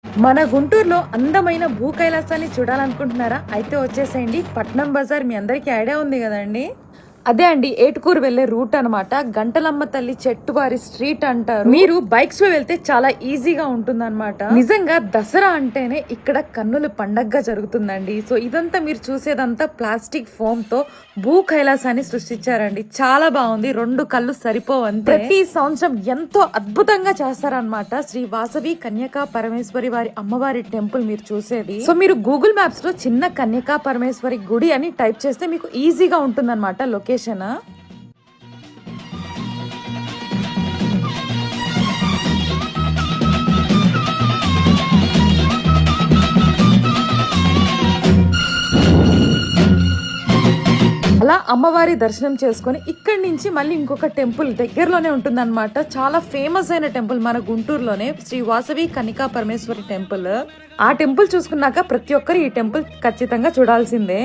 మన గుంటూరులో అందమైన భూ కైలాసాన్ని చూడాలనుకుంటున్నారా? అయితే వచ్చేసేయండి. పట్నం బజార్ మీ అందరికీ ఐడియా ఉంది కదండి. అదే అండి ఏటుకూరు వెళ్లే రూట్ అనమాట. గంటలమ్మ తల్లి చెట్టువారి స్ట్రీట్ అంటారు. మీరు బైక్స్ లో వెళ్తే చాలా ఈజీగా ఉంటుందన్నమాట. నిజంగా దసరా అంటేనే ఇక్కడ కన్నుల పండగగా జరుగుతుందండి. సో ఇదంతా మీరు చూసేదంతా ప్లాస్టిక్ ఫోమ్ తో భూ కైలాసాన్ని సృష్టించారండి. చాలా బాగుంది. 2 కళ్ళు సరిపోవంతే. ప్రతి సంవత్సరం ఎంతో అద్భుతంగా చేస్తారనమాట. శ్రీ వాసవి కన్యకా పరమేశ్వరి వారి అమ్మవారి టెంపుల్ మీరు చూసేది. సో మీరు గూగుల్ మ్యాప్స్ లో చిన్న కన్యకా పరమేశ్వరి గుడి అని టైప్ చేస్తే మీకు ఈజీగా ఉంటుందన్నమాట లొకేషన్. అలా అమ్మవారి దర్శనం చేసుకొని ఇక్కడి నుంచి మళ్ళీ ఇంకొక టెంపుల్ దగ్గరలోనే ఉంటుందన్నమాట. చాలా ఫేమస్ అయిన టెంపుల్ మన గుంటూరులోనే, శ్రీ వాసవి కన్యకా పరమేశ్వరి టెంపుల్. ఆ టెంపుల్ చూసుకున్నాక ప్రతి ఒక్కరు ఈ టెంపుల్ ఖచ్చితంగా చూడాల్సిందే.